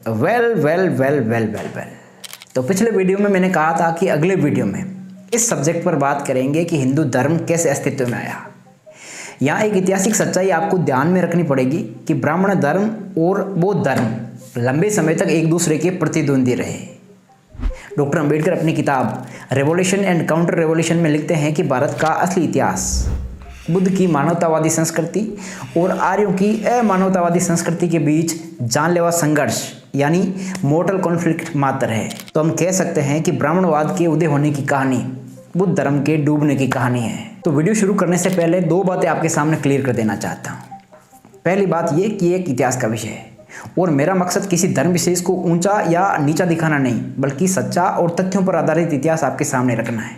Well well well well well well तो पिछले video में मैंने कहा था कि अगले वीडियो में इस सब्जेक्ट पर बात करेंगे कि हिंदू धर्म कैसे अस्तित्व में आया। यहाँ एक ऐतिहासिक सच्चाई आपको ध्यान में रखनी पड़ेगी कि ब्राह्मण धर्म और बौद्ध धर्म लंबे समय तक एक दूसरे के प्रतिद्वंदी रहे। डॉक्टर अंबेडकर अपनी किताब रेवोल्यूशन एंड काउंटर रेवोल्यूशन में लिखते हैं कि भारत का असली इतिहास बुद्ध की मानवतावादी संस्कृति और आर्यों की अमानवतावादी संस्कृति के बीच जानलेवा संघर्ष यानी मोर्टल कॉन्फ्लिक्ट मात्र है। तो हम कह सकते हैं कि ब्राह्मणवाद के उदय होने की कहानी बुद्ध धर्म के डूबने की कहानी है। तो वीडियो शुरू करने से पहले दो बातें आपके सामने क्लियर कर देना चाहता हूँ। पहली बात ये कि एक इतिहास का विषय है और मेरा मकसद किसी धर्म विशेष को ऊंचा या नीचा दिखाना नहीं, बल्कि सच्चा और तथ्यों पर आधारित इतिहास आपके सामने रखना है।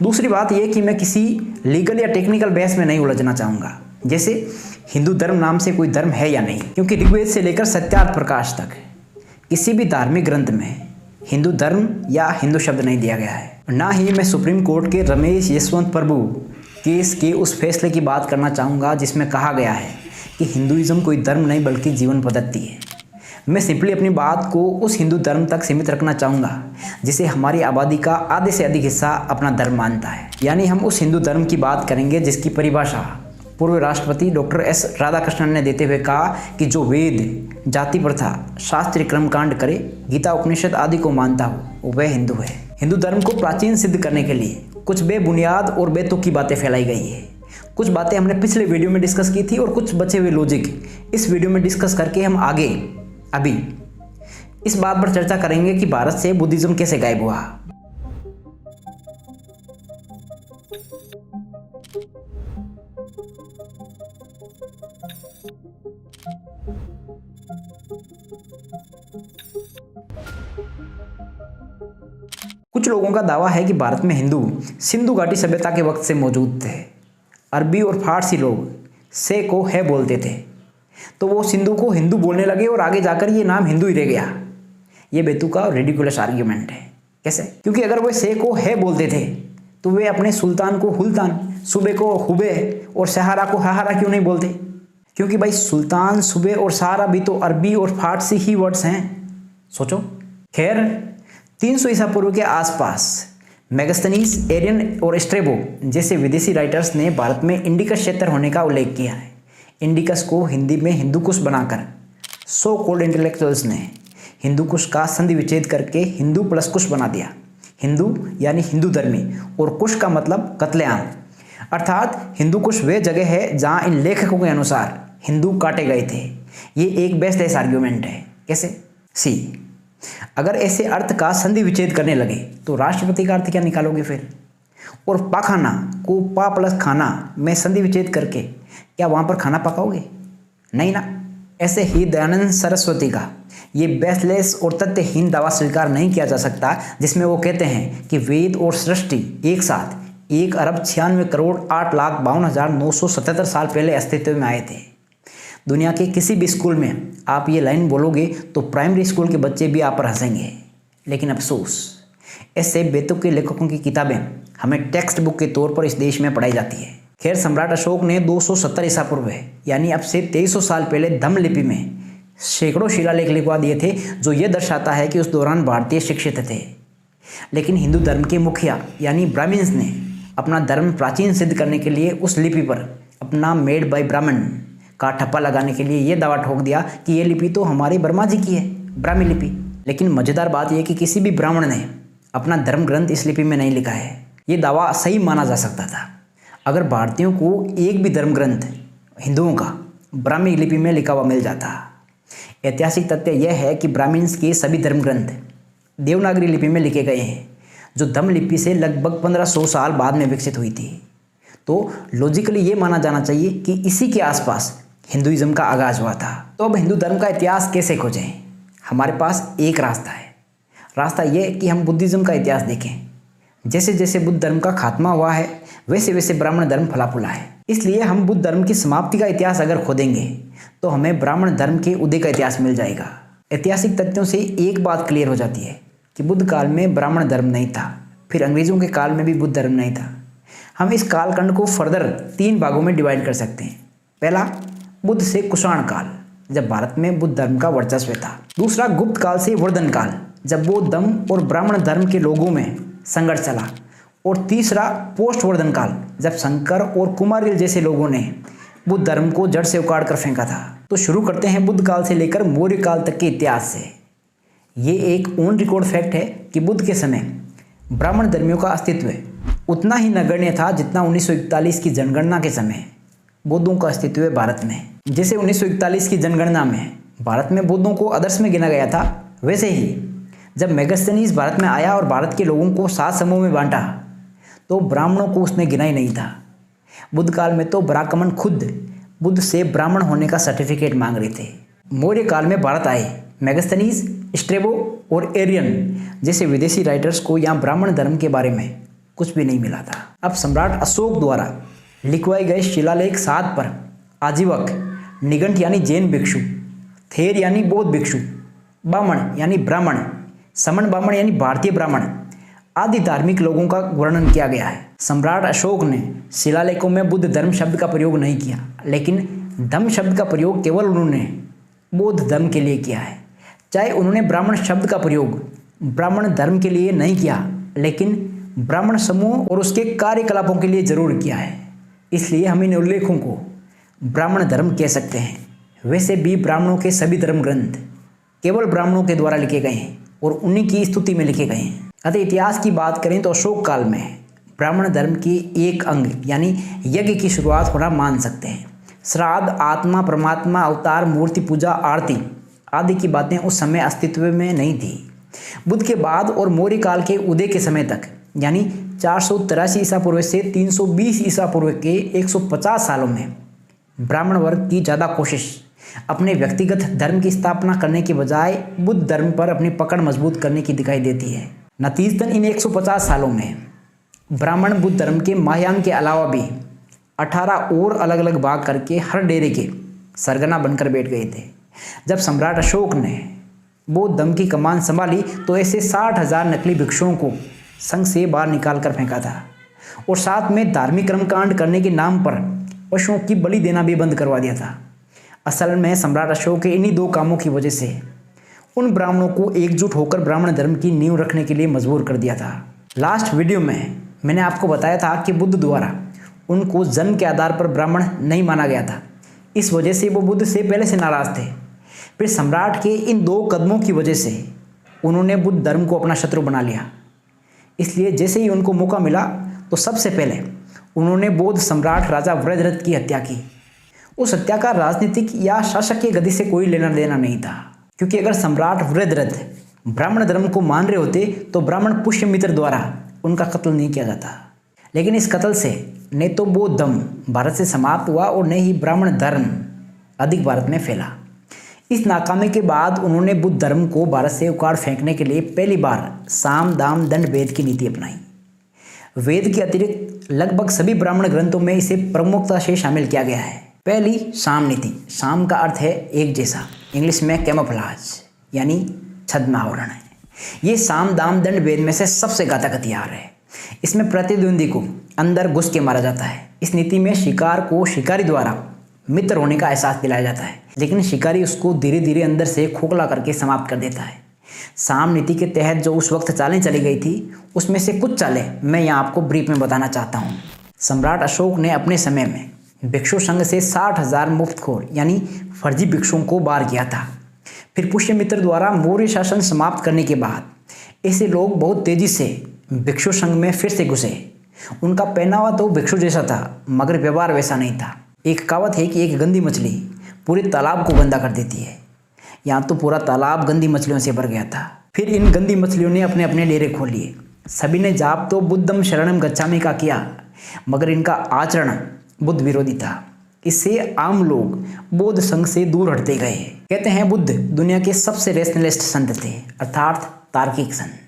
दूसरी बात यह कि मैं किसी लीगल या टेक्निकल बहस में नहीं उलझना चाहूँगा, जैसे हिंदू धर्म नाम से कोई धर्म है या नहीं, क्योंकि ऋग्वेद से लेकर सत्यार्थ प्रकाश तक किसी भी धार्मिक ग्रंथ में हिंदू धर्म या हिंदू शब्द नहीं दिया गया है। ना ही मैं सुप्रीम कोर्ट के रमेश यशवंत प्रभु केस के उस फैसले की बात करना चाहूँगा जिसमें कहा गया है कि हिंदुइज्म कोई धर्म नहीं बल्कि जीवन पद्धति है। मैं सिंपली अपनी बात को उस हिंदू धर्म तक सीमित रखना चाहूँगा जिसे हमारी आबादी का आधे से अधिक हिस्सा अपना धर्म मानता है। यानी हम उस हिंदू धर्म की बात करेंगे जिसकी परिभाषा पूर्व राष्ट्रपति डॉक्टर एस राधाकृष्णन ने देते हुए कहा कि जो वेद, जाति प्रथा, शास्त्रीय कर्मकांड करे, गीता उपनिषद आदि को मानता हो वह हिंदू है। हिंदू धर्म को प्राचीन सिद्ध करने के लिए कुछ बेबुनियाद और बेतुकी बातें फैलाई गई है। कुछ बातें हमने पिछले वीडियो में डिस्कस की थी और कुछ बचे हुए लॉजिक इस वीडियो में डिस्कस करके हम आगे अभी इस बात पर चर्चा करेंगे कि भारत से बुद्धिज्म कैसे गायब हुआ। कुछ लोगों का दावा है कि भारत में हिंदू सिंधु घाटी सभ्यता के वक्त से मौजूद थे। अरबी और फारसी लोग से को है बोलते थे, तो वो सिंधु को हिंदू बोलने लगे और आगे जाकर ये नाम हिंदू ही रह गया। ये बेतुका और रेडिकुलस आर्ग्यूमेंट है। कैसे? क्योंकि अगर वे से को है बोलते थे तो वे अपने सुल्तान को हुल्तान, सूबे को हुबे और सहारा को हाहारा क्यों नहीं बोलते? क्योंकि भाई सुल्तान, सूबे और सहारा भी तो अरबी और फारसी ही वर्ड्स हैं। सोचो। खैर 300 ईसा पूर्व के आसपास मेगास्थनीज, एरियन और स्ट्रेबो जैसे विदेशी राइटर्स ने भारत में इंडिकस क्षेत्र होने का उल्लेख किया है। इंडिकस को हिंदी में हिंदुकुश बनाकर सो कॉल्ड इंटेलेक्चुअल्स ने हिंदुकुश का संधि विच्छेद करके हिंदू प्लस कुश बना दिया। हिंदू यानी हिंदू धर्मी और कुश का मतलब कत्लेआम, अर्थात हिंदुकुश वे जगह है जहां इन लेखकों के अनुसार हिंदू काटे गए थे। ये एक बेसलेस आर्ग्यूमेंट है। कैसे? सी, अगर ऐसे अर्थ का संधि विच्छेद करने लगे तो राष्ट्रपति का अर्थ क्या निकालोगे फिर? और पाखाना को पा प्लस खाना में संधि विच्छेद करके क्या वहाँ पर खाना पकाओगे? नहीं ना। ऐसे ही दयानंद सरस्वती का ये बेसलेस और तथ्यहीन दावा स्वीकार नहीं किया जा सकता जिसमें वो कहते हैं कि वेद और सृष्टि एक साथ 1,96,08,52,977 साल पहले अस्तित्व में आए थे। दुनिया के किसी भी स्कूल में आप ये लाइन बोलोगे तो प्राइमरी स्कूल के बच्चे भी आप पर हंसेंगे। लेकिन अफसोस, ऐसे बेतुके लेखकों की किताबें हमें टेक्स्ट बुक के तौर पर इस देश में पढ़ाई जाती है। खैर, सम्राट अशोक ने 270 ईसा पूर्व यानी अब से 2300 साल पहले धम्म लिपि में सैकड़ों शिलालेख लिखवा दिए थे, जो ये दर्शाता है कि उस दौरान भारतीय शिक्षित थे। लेकिन हिंदू धर्म के मुखिया यानी ब्राह्मण्स ने अपना धर्म प्राचीन सिद्ध करने के लिए उस लिपि पर अपना मेड बाय ब्राह्मण का ठप्पा लगाने के लिए ये दावा ठोक दिया कि ये लिपि तो हमारे वर्मा जी की है, ब्राह्मी लिपि। लेकिन मजेदार बात यह कि किसी भी ब्राह्मण ने अपना धर्म ग्रंथ इस लिपि में नहीं लिखा है। ये दावा सही माना जा सकता था अगर भारतीयों को एक भी धर्म ग्रंथ हिंदुओं का ब्राह्मी लिपि में लिखा हुआ मिल जाता। ऐतिहासिक तथ्य यह है कि ब्राह्मण्स के सभी धर्म ग्रंथ देवनागरी लिपि में लिखे गए हैं, जो धम्म लिपि से लगभग 1500 साल बाद में विकसित हुई थी। तो लॉजिकली ये माना जाना चाहिए कि इसी के आसपास हिंदुइज्म का आगाज हुआ था। तो अब हिंदू धर्म का इतिहास कैसे खोजें? हमारे पास एक रास्ता है। रास्ता यह कि हम बुद्धिज्म का इतिहास देखें। जैसे जैसे बुद्ध धर्म का खात्मा हुआ है वैसे वैसे ब्राह्मण धर्म फला फूला है। इसलिए हम बुद्ध धर्म की समाप्ति का इतिहास अगर खोदेंगे तो हमें ब्राह्मण धर्म के उदय का इतिहास मिल जाएगा। ऐतिहासिक तथ्यों से एक बात क्लियर हो जाती है कि बुद्ध काल में ब्राह्मण धर्म नहीं था, फिर अंग्रेजों के काल में भी बुद्ध धर्म नहीं था। हम इस कालखंड को फर्दर 3 भागों में डिवाइड कर सकते हैं। पहला, बुद्ध से कुषाण काल जब भारत में बुद्ध धर्म का वर्चस्व था। दूसरा, गुप्त काल से वर्धन काल, जब बौद्ध धर्म और ब्राह्मण धर्म के लोगों में संघर्ष चला। और तीसरा, पोस्ट वर्धन काल, जब शंकर और कुमारिल जैसे लोगों ने बुद्ध धर्म को जड़ से उखाड़ कर फेंका था। तो शुरू करते हैं बुद्ध काल से लेकर मौर्य काल तक के इतिहास से। ये एक ऑन रिकॉर्ड फैक्ट है कि बुद्ध के समय ब्राह्मण धर्मियों का अस्तित्व उतना ही नगण्य था जितना 1941 की जनगणना के समय बौद्धों का अस्तित्व है भारत में। जैसे 1941 की जनगणना में भारत में बौद्धों को आदर्श में गिना गया था, वैसे ही जब मेगास्थनीज भारत में आया और भारत के लोगों को 7 समूह में बांटा तो ब्राह्मणों को उसने गिना ही नहीं था। बुद्ध काल में तो ब्राह्मण खुद बुद्ध से ब्राह्मण होने का सर्टिफिकेट मांग रहे थे। मौर्य काल में भारत आए मेगास्थनीज, स्ट्रेबो और एरियन जैसे विदेशी राइटर्स को यहाँ ब्राह्मण धर्म के बारे में कुछ भी नहीं मिला था। अब सम्राट अशोक द्वारा लिखवाए गए शिलालेख 7 पर आजीवक, निघंट यानी जैन भिक्षु, थेर यानी बौद्ध भिक्षु, बामण यानी ब्राह्मण, समण बामण यानी भारतीय ब्राह्मण आदि धार्मिक लोगों का वर्णन किया गया है। सम्राट अशोक ने शिलालेखों में बुद्ध धर्म शब्द का प्रयोग नहीं किया, लेकिन धम्म शब्द का प्रयोग केवल उन्होंने बौद्ध धर्म के लिए किया है। चाहे उन्होंने ब्राह्मण शब्द का प्रयोग ब्राह्मण धर्म के लिए नहीं किया, लेकिन ब्राह्मण समूह और उसके कार्यकलापों के लिए जरूर किया है। इसलिए हम इन उल्लेखों को ब्राह्मण धर्म कह सकते हैं। वैसे भी ब्राह्मणों के सभी धर्म ग्रंथ केवल ब्राह्मणों के द्वारा लिखे गए हैं और उन्हीं की स्तुति में लिखे गए हैं। अतः इतिहास की बात करें तो अशोक काल में ब्राह्मण धर्म की एक अंग यानी यज्ञ की शुरुआत होना मान सकते हैं। श्राद्ध, आत्मा, परमात्मा, अवतार, मूर्ति पूजा, आरती आदि की बातें उस समय अस्तित्व में नहीं थी। बुद्ध के बाद और मौर्य काल के उदय के समय तक यानी 483 ईसा पूर्व से 320 ईसा पूर्व के 150 सालों में ब्राह्मण वर्ग की ज़्यादा कोशिश अपने व्यक्तिगत धर्म की स्थापना करने के बजाय बुद्ध धर्म पर अपनी पकड़ मजबूत करने की दिखाई देती है। नतीजतन इन 150 सालों में ब्राह्मण बुद्ध धर्म के महायान के अलावा भी 18 और अलग अलग भाग करके हर डेरे के सरगना बनकर बैठ गए थे। जब सम्राट अशोक ने बौद्ध धर्म की कमान संभाली तो ऐसे 60,000 नकली भिक्षुओं को संघ से बाहर निकाल कर फेंका था और साथ में धार्मिक कर्मकांड करने के नाम पर पशुओं की बलि देना भी बंद करवा दिया था। असल में सम्राट अशोक के इन्हीं 2 कामों की वजह से उन ब्राह्मणों को एकजुट होकर ब्राह्मण धर्म की नींव रखने के लिए मजबूर कर दिया था। लास्ट वीडियो में मैंने आपको बताया था कि बुद्ध द्वारा उनको जन्म के आधार पर ब्राह्मण नहीं माना गया था। इस वजह से वो बुद्ध से पहले से नाराज थे। फिर सम्राट के इन 2 कदमों की वजह से उन्होंने बुद्ध धर्म को अपना शत्रु बना लिया। इसलिए जैसे ही उनको मौका मिला तो सबसे पहले उन्होंने बौद्ध सम्राट राजा वज्ररथ की हत्या की। उस हत्या का राजनीतिक या शासकीय गति से कोई लेना देना नहीं था, क्योंकि अगर सम्राट वज्ररथ ब्राह्मण धर्म को मान रहे होते तो ब्राह्मण पुष्यमित्र द्वारा उनका कत्ल नहीं किया जाता। लेकिन इस कत्ल से न तो बौद्ध धर्म भारत से समाप्त हुआ और न ही ब्राह्मण धर्म अधिक भारत में फैला। इस नाकामी के बाद उन्होंने बुद्ध धर्म को भारत से उखाड़ फेंकने के लिए पहली बार साम दाम दंड वेद की नीति अपनाई। वेद के अतिरिक्त लगभग सभी ब्राह्मण ग्रंथों में इसे प्रमुखता से शामिल किया गया है। पहली साम नीति। साम का अर्थ है एक जैसा, इंग्लिश में कैमोफ्लेज यानी छद्म आवरण है। ये साम दाम दंड वेद में से सबसे घातक हथियार है। इसमें प्रतिद्वंदी को अंदर घुस के मारा जाता है। इस नीति में शिकार को शिकारी द्वारा मित्र होने का एहसास दिलाया जाता है, लेकिन शिकारी उसको धीरे धीरे अंदर से खोखला करके समाप्त कर देता है। साम नीति के तहत जो उस वक्त चालें चली गई थी उसमें से कुछ चालें मैं यहाँ आपको ब्रीफ में बताना चाहता हूँ। सम्राट अशोक ने अपने समय में भिक्षु संघ से 60,000 मुफ्तखोर यानी फर्जी भिक्षुओं को बाहर किया था। फिर पुष्यमित्र द्वारा मौर्य शासन समाप्त करने के बाद ऐसे लोग बहुत तेजी से भिक्षु संघ में फिर से घुसे। उनका पहनावा तो भिक्षु जैसा था, मगर व्यवहार वैसा नहीं था। एक कहावत है कि एक गंदी मछली पूरे तालाब को गंदा कर देती है। यहाँ तो पूरा तालाब गंदी मछलियों से भर गया था। फिर इन गंदी मछलियों ने अपने अपने डेरे खोल लिए। सभी ने जाप तो बुद्धम शरणम गच्छामि का किया, मगर इनका आचरण बुद्ध विरोधी था। इससे आम लोग बौद्ध संघ से दूर हटते गए। कहते हैं बुद्ध दुनिया के सबसे रेशनलिस्ट संत थे, अर्थात तार्किक संत।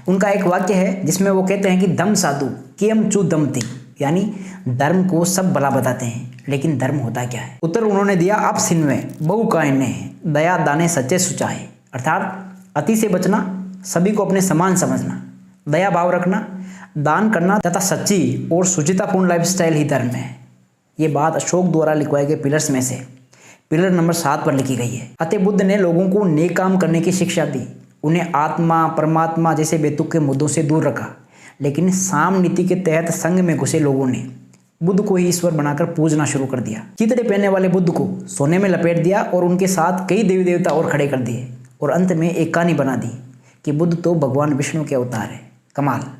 उनका एक वाक्य है जिसमें वो कहते हैं कि धम साधु कियम चू दमती, यानी धर्म को सब भला बताते हैं, लेकिन धर्म होता क्या है। उत्तर उन्होंने दिया आप सिन्वे बहु कायने दया दाने सच्चे सुचाए, अर्थात अति से बचना, सभी को अपने समान समझना, दया भाव रखना, दान करना तथा सच्ची और सुचितापूर्ण लाइफस्टाइल ही धर्म है। ये बात अशोक द्वारा लिखवाए गए पिलर्स में से पिलर नंबर 7 पर लिखी गई है। अतः बुद्ध ने लोगों को नेक काम करने की शिक्षा दी, उन्हें आत्मा परमात्मा जैसे बेतुक के मुद्दों से दूर रखा। लेकिन साम नीति के तहत संघ में घुसे लोगों ने बुद्ध को ही ईश्वर बनाकर पूजना शुरू कर दिया। चितड़े पहनने वाले बुद्ध को सोने में लपेट दिया और उनके साथ कई देवी देवता और खड़े कर दिए और अंत में एक कहानी बना दी कि बुद्ध तो भगवान विष्णु के अवतार है। कमाल।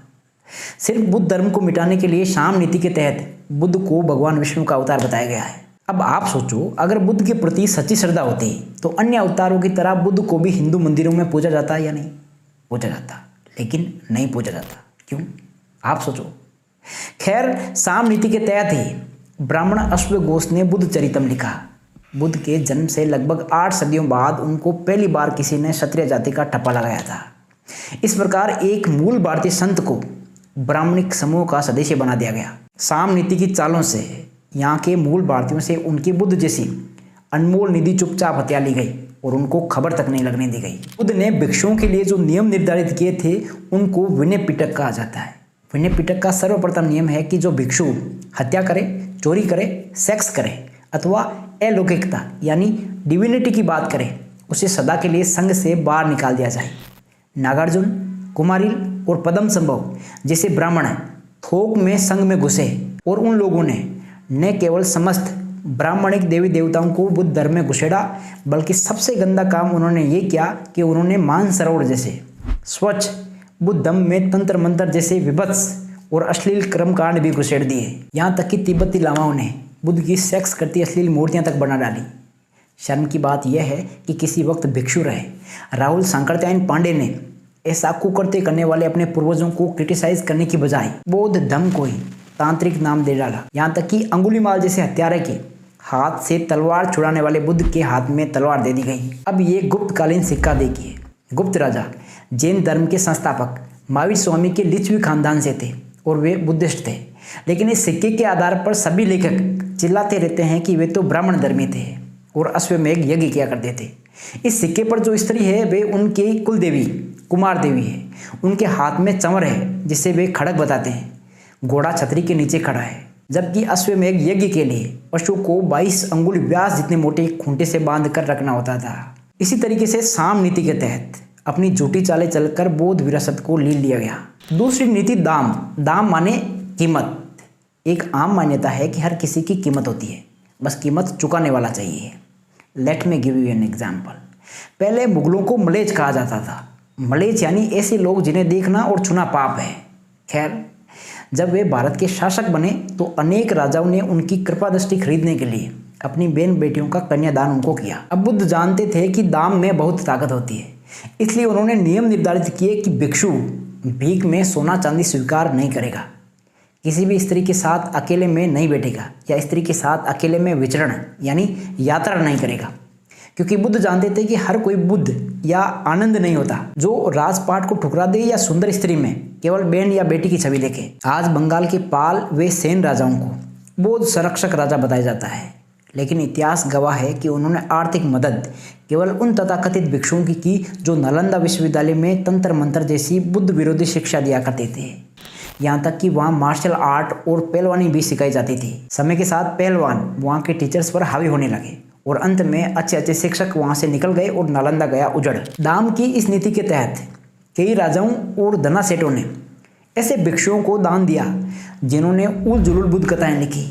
सिर्फ बुद्ध धर्म को मिटाने के लिए साम नीति के तहत बुद्ध को भगवान विष्णु का अवतार बताया गया है। अब आप सोचो, अगर बुद्ध के प्रति सच्ची श्रद्धा होती तो अन्य अवतारों की तरह बुद्ध को भी हिंदू मंदिरों में पूजा जाता या नहीं पूजा जाता? लेकिन नहीं पूजा जाता। क्यों? आप सोचो। खैर, साम नीति के तहत ही ब्राह्मण अश्वघोष ने बुद्ध चरितम लिखा। बुद्ध के जन्म से लगभग 8 सदियों बाद उनको पहली बार किसी ने क्षत्रिय जाति का ठप्पा लगाया था। इस प्रकार एक मूल भारतीय संत को ब्राह्मणिक समूह का सदस्य बना दिया गया। साम नीति की चालों से यहाँ के मूल भारतीयों से उनकी बुद्ध जैसी अनमोल निधि चुपचाप हत्या ली गई और उनको खबर तक नहीं लगने दी गई। बुद्ध ने भिक्षुओं के लिए जो नियम निर्धारित किए थे उनको विनय पिटक कहा जाता है। विनय पिटक का सर्वप्रथम नियम है कि जो भिक्षु हत्या करे, चोरी करे, सेक्स करे अथवा अलौकिकता यानी डिविनिटी की बात करे, उसे सदा के लिए संघ से बाहर निकाल दिया जाए। नागार्जुन, कुमारिल और पद्म संभव जैसे ब्राह्मण थोक में संघ में घुसे और उन लोगों ने न केवल समस्त ब्राह्मणिक देवी देवताओं को बुद्ध धर्म में घुसेड़ा, बल्कि सबसे गंदा काम उन्होंने ये किया कि उन्होंने मानसरोवर जैसे स्वच्छ बुद्ध धर्म में तंत्र मंत्र जैसे विभत्स और अश्लील कर्मकांड भी घुसेड़ दिए। यहाँ तक कि तिब्बती लामाओं ने बुद्ध की सेक्स करती अश्लील मूर्तियाँ तक बना डाली। शर्म की बात यह है कि किसी वक्त भिक्षु रहे राहुल सांकरत्यायन पांडे ने ऐसा कुकृत्य करने वाले अपने पूर्वजों को क्रिटिसाइज करने की बजाय बौद्ध धर्म को ही तांत्रिक नाम दे डाला। यहाँ तक कि अंगुलीमाल जैसे हत्यारे के हाथ से तलवार छुड़ाने वाले बुद्ध के हाथ में तलवार दे दी गई। अब ये गुप्तकालीन सिक्का देखिए। गुप्त राजा जैन धर्म के संस्थापक महावीर स्वामी के लिच्छवी खानदान से थे और वे बुद्धिस्ट थे। लेकिन इस सिक्के के आधार पर सभी लेखक चिल्लाते रहते हैं कि वे तो ब्राह्मण धर्मी थे और अश्वमेघ यज्ञ किया करते थे। इस सिक्के पर जो स्त्री है वे उनकी कुल देवी कुमार देवी है। उनके हाथ में चंवर है जिसे वे खड़ग बताते हैं। घोड़ा छतरी के नीचे खड़ा है, जबकि अश्वमेघ यज्ञ के लिए पशु को 22 अंगुल व्यास जितने मोटे खूंटे से बांध कर रखना होता था। इसी तरीके से साम नीति के तहत अपनी झूठी चालें चलकर बौद्ध विरासत को लीन लिया गया। दूसरी नीति दाम। दाम माने कीमत। एक आम मान्यता है कि हर किसी की कीमत होती है, बस कीमत चुकाने वाला चाहिए। Let me give you an example. पहले मुगलों को मलेच कहा जाता था। मलेच यानी ऐसे लोग जिन्हें देखना और छूना पाप है। खैर, जब वे भारत के शासक बने तो अनेक राजाओं ने उनकी कृपा दृष्टि खरीदने के लिए अपनी बहन बेटियों का कन्यादान उनको किया। अब बुद्ध जानते थे कि दाम में बहुत ताकत होती है, इसलिए उन्होंने नियम निर्धारित किए कि भिक्षु भीख में सोना चांदी स्वीकार नहीं करेगा, किसी भी स्त्री के साथ अकेले में नहीं बैठेगा या स्त्री के साथ अकेले में विचरण यानी यात्रा नहीं करेगा, क्योंकि बुद्ध जानते थे कि हर कोई बुद्ध या आनंद नहीं होता जो राजपाट को ठुकरा दे या सुंदर स्त्री में केवल बहन या बेटी की छवि देखे। आज बंगाल के पाल व सेन राजाओं को बौद्ध संरक्षक राजा बताया जाता है, लेकिन इतिहास गवाह है कि उन्होंने आर्थिक मदद केवल उन तथाकथित भिक्षुओं की जो नालंदा विश्वविद्यालय में तंत्र मंत्र जैसी बुद्ध विरोधी शिक्षा दिया करते थे। यहाँ तक कि वहाँ मार्शल आर्ट और पहलवानी भी सिखाई जाती थी। समय के साथ पहलवान वहाँ के टीचर्स पर हावी होने लगे और अंत में अच्छे अच्छे शिक्षक वहाँ से निकल गए और नालंदा गया उजड़। दाम की इस नीति के तहत कई राजाओं और धना सेठों ने ऐसे भिक्षुओं को दान दिया जिन्होंने उल जुलूल बुद्ध कथाएं लिखी।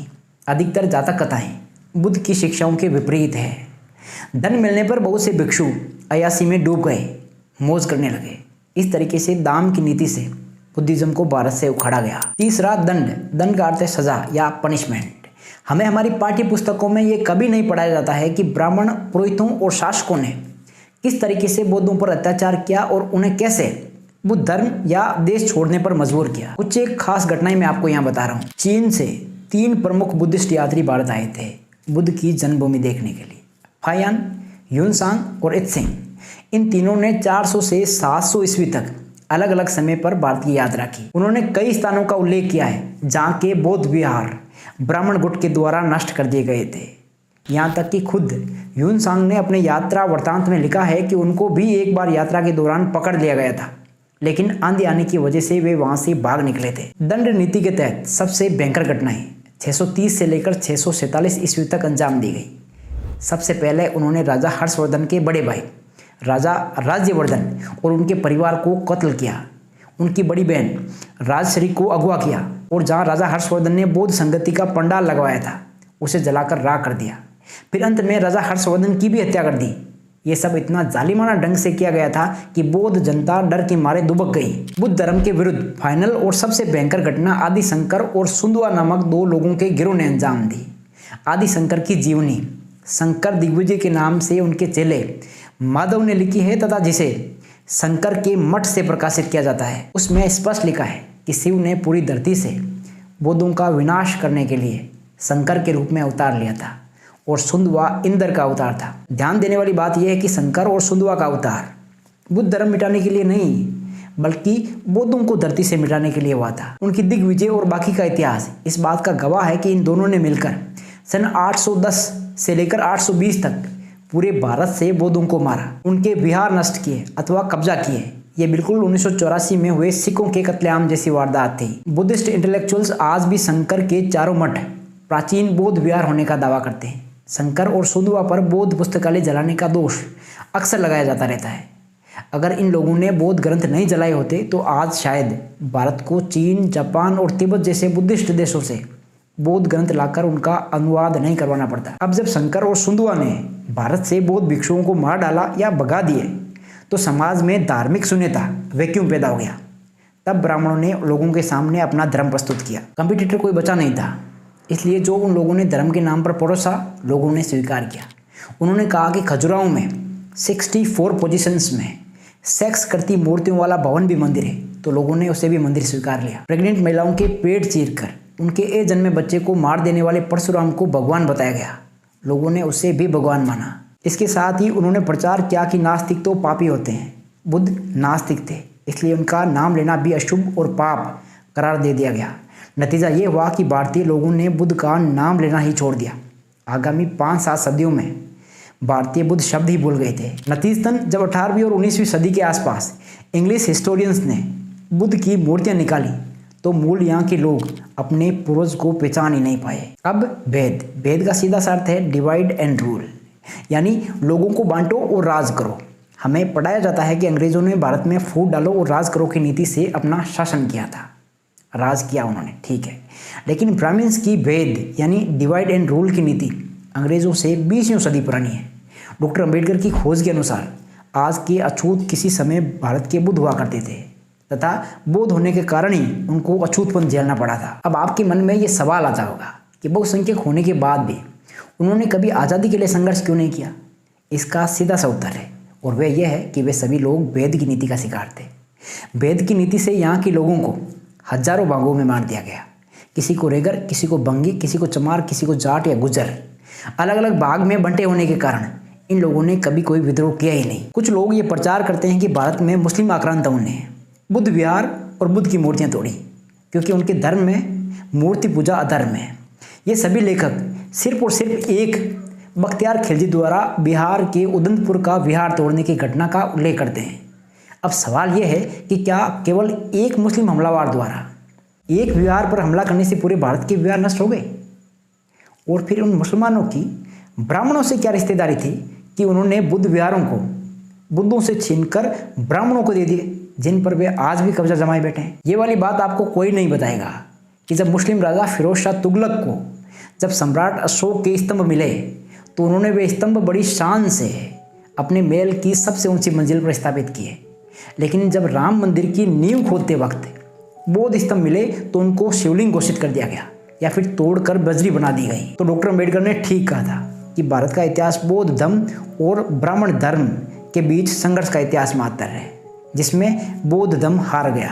अधिकतर जातक कथाएं बुद्ध की शिक्षाओं के विपरीत है। धन मिलने पर बहुत से भिक्षु अयासी में डूब गए, मौज करने लगे। इस तरीके से दाम की नीति से बुद्धिज्म को भारत से उखाड़ा गया। तीसरा, दंड। दंड का अर्थ है सजा या पनिशमेंट। हमें हमारी पाठ्य पुस्तकों में ये कभी नहीं पढ़ाया जाता है कि ब्राह्मण पुरोहितों और शासकों ने किस तरीके से बौद्धों पर अत्याचार किया और उन्हें कैसे बुद्ध धर्म या देश छोड़ने पर मजबूर किया। कुछ एक खास घटनाएं मैं आपको यहाँ बता रहा हूँ। चीन से 3 प्रमुख बुद्धिस्ट यात्री भारत आए थे बुद्ध की जन्मभूमि देखने के लिए। फायान, ह्यूनसांग और इत्सिंग। इन तीनों ने 400 से 700 ईस्वी तक अलग अलग समय पर भारत की यात्रा की। उन्होंने कई स्थानों का उल्लेख किया है जहाँ के बौद्ध विहार ब्राह्मण गुट के द्वारा नष्ट कर दिए गए थे। यहाँ तक कि खुद ह्यूनसांग ने अपने यात्रा वृत्तांत में लिखा है कि उनको भी एक बार यात्रा के दौरान पकड़ लिया गया था, लेकिन आंधी आने की वजह से वे वहां से भाग निकले थे। दंड नीति के तहत सबसे भयंकर घटनाएं 630 से लेकर 647 ईस्वी तक अंजाम दी गई। सबसे पहले उन्होंने राजा हर्षवर्धन के बड़े भाई राजा राज्यवर्धन और उनके परिवार को कत्ल किया। उनकी बड़ी बहन राजश्री को अगवा किया और जहां राजा हर्षवर्धन ने बौद्ध संगति का पंडाल लगवाया था उसे जलाकर राख कर दिया। फिर अंत में राजा हर्षवर्धन की भी हत्या कर दी। ये सब इतना जालिमाना ढंग से किया गया था कि बौद्ध जनता डर के मारे दुबक गई। बुद्ध धर्म के विरुद्ध फाइनल और सबसे भयंकर घटना आदि शंकर और सुंदवा नामक 2 लोगों के गिरोह ने अंजाम दी। आदि शंकर की जीवनी शंकर दिग्विजय के नाम से उनके चेले माधव ने लिखी है तथा जिसे शंकर के मठ से प्रकाशित किया जाता है। उसमें स्पष्ट लिखा है कि शिव ने पूरी धरती से बौद्धों का विनाश करने के लिए शंकर के रूप में अवतार लिया था और सुंदवा इंद्र का अवतार था। ध्यान देने वाली बात यह है कि शंकर और सुंदवा का अवतार बुद्ध धर्म मिटाने के लिए नहीं बल्कि बौद्धों को धरती से मिटाने के लिए हुआ था। उनकी दिग्विजय और बाकी का इतिहास इस बात का गवाह है कि इन दोनों ने मिलकर सन 810 से लेकर 820 तक पूरे भारत से बौद्धों को मारा, उनके विहार नष्ट किए अथवा कब्जा किए। ये बिल्कुल 1984 में हुए सिखों के कत्लेआम जैसी वारदात थी। बुद्धिस्ट इंटेलेक्चुअल्स आज भी शंकर के चारों मठ प्राचीन बौद्ध विहार होने का दावा करते हैं। शंकर और सुंदवा पर बौद्ध पुस्तकालय जलाने का दोष अक्सर लगाया जाता रहता है। अगर इन लोगों ने बौद्ध ग्रंथ नहीं जलाए होते तो आज शायद भारत को चीन, जापान और तिब्बत जैसे बुद्धिस्ट देशों से बौद्ध ग्रंथ लाकर उनका अनुवाद नहीं करवाना पड़ता। अब जब शंकर और सुंदवा ने भारत से बौद्ध भिक्षुओं को मार डाला या भगा दिए तो समाज में धार्मिक शून्यता वैक्यूम पैदा हो गया। तब ब्राह्मणों ने लोगों के सामने अपना धर्म प्रस्तुत किया। कंपटीटर कोई बचा नहीं था, इसलिए जो उन लोगों ने धर्म के नाम पर परोसा लोगों ने स्वीकार किया। उन्होंने कहा कि खजुराहो में 64 पोजीशंस में सेक्स करती मूर्तियों वाला भवन भी मंदिर है, तो लोगों ने उसे भी मंदिर स्वीकार लिया। प्रेग्नेंट महिलाओं के पेट चीरकर उनके अजन्मे बच्चे को मार देने वाले परशुराम को भगवान बताया गया। लोगों ने उसे भी भगवान माना। इसके साथ ही उन्होंने प्रचार किया कि नास्तिक तो पापी होते हैं। बुद्ध नास्तिक थे, इसलिए उनका नाम लेना भी अशुभ और पाप करार दे दिया गया। नतीजा ये हुआ कि भारतीय लोगों ने बुद्ध का नाम लेना ही छोड़ दिया। आगामी 5-7 सदियों में भारतीय बुद्ध शब्द ही भूल गए थे। नतीजतन जब 18वीं और 19वीं सदी के आसपास इंग्लिश हिस्टोरियंस ने बुद्ध की मूर्तियां निकाली तो मूल यहाँ के लोग अपने पूर्वज को पहचान ही नहीं पाए। अब वेद का सीधा सा अर्थ है डिवाइड एंड रूल, यानी लोगों को बांटो और राज करो। हमें पढ़ाया जाता है कि अंग्रेजों ने भारत में फूट डालो और राज करो की नीति से अपना शासन किया था। राज किया उन्होंने, ठीक है, लेकिन ब्राह्मण्स की वेद यानी डिवाइड एंड रूल की नीति अंग्रेजों से 20वीं सदी पुरानी है। डॉक्टर अंबेडकर की खोज के अनुसार आज के अछूत किसी समय भारत के बुद्ध हुआ करते थे तथा बौद्ध होने के कारण ही उनको अछूतपन झेलना पड़ा था। अब आपके मन में ये सवाल आता होगा कि बहुसंख्यक होने के बाद भी उन्होंने कभी आज़ादी के लिए संघर्ष क्यों नहीं किया। इसका सीधा सा उत्तर है और वह यह है कि वे सभी लोग वेद की नीति का शिकार थे। वेद की नीति से यहाँ के लोगों को हजारों भागों में बांट दिया गया। किसी को रेगर, किसी को बंगी, किसी को चमार, किसी को जाट या गुजर। अलग अलग भाग में बंटे होने के कारण इन लोगों ने कभी कोई विद्रोह किया ही नहीं। कुछ लोग ये प्रचार करते हैं कि भारत में मुस्लिम आक्रांताओं ने बुद्ध विहार और बुद्ध की मूर्तियां तोड़ी क्योंकि उनके धर्म में मूर्ति पूजा अधर्म है। ये सभी लेखक सिर्फ और सिर्फ एक बख्तियार खिलजी द्वारा बिहार के उदंतपुर का विहार तोड़ने की घटना का उल्लेख करते हैं। अब सवाल यह है कि क्या केवल एक मुस्लिम हमलावर द्वारा एक विहार पर हमला करने से पूरे भारत के विहार नष्ट हो गए? और फिर उन मुसलमानों की ब्राह्मणों से क्या रिश्तेदारी थी कि उन्होंने बुद्ध विहारों को बुद्धों से छीनकर ब्राह्मणों को दे दिए, जिन पर वे आज भी कब्जा जमाए बैठे हैं। ये वाली बात आपको कोई नहीं बताएगा कि जब मुस्लिम राजा फिरोज शाह तुगलक को जब सम्राट अशोक के स्तंभ मिले तो उन्होंने वे स्तंभ बड़ी शान से अपने महल की सबसे ऊंची मंजिल पर स्थापित किए, लेकिन जब राम मंदिर की नींव खोदते वक्त बौद्ध स्तंभ मिले तो उनको शिवलिंग घोषित कर दिया गया या फिर तोड़कर बजरी बना दी गई। तो डॉक्टर अंबेडकर ने ठीक कहा था कि भारत का इतिहास बौद्ध धर्म और ब्राह्मण धर्म के बीच संघर्ष का इतिहास मात्र है, जिसमें बौद्ध धर्म हार गया।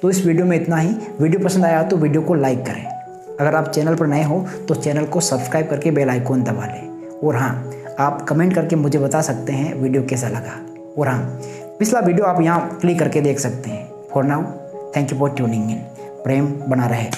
तो इस वीडियो में इतना ही। वीडियो पसंद आया तो वीडियो को लाइक करें। अगर आप चैनल पर नए हो तो चैनल को सब्सक्राइब करके बेल आइकॉन दबा लें। और हाँ, आप कमेंट करके मुझे बता सकते हैं वीडियो कैसा लगा। और हाँ, पिछला वीडियो आप यहाँ क्लिक करके देख सकते हैं। For now, thank you for tuning in. प्रेम बना रहे।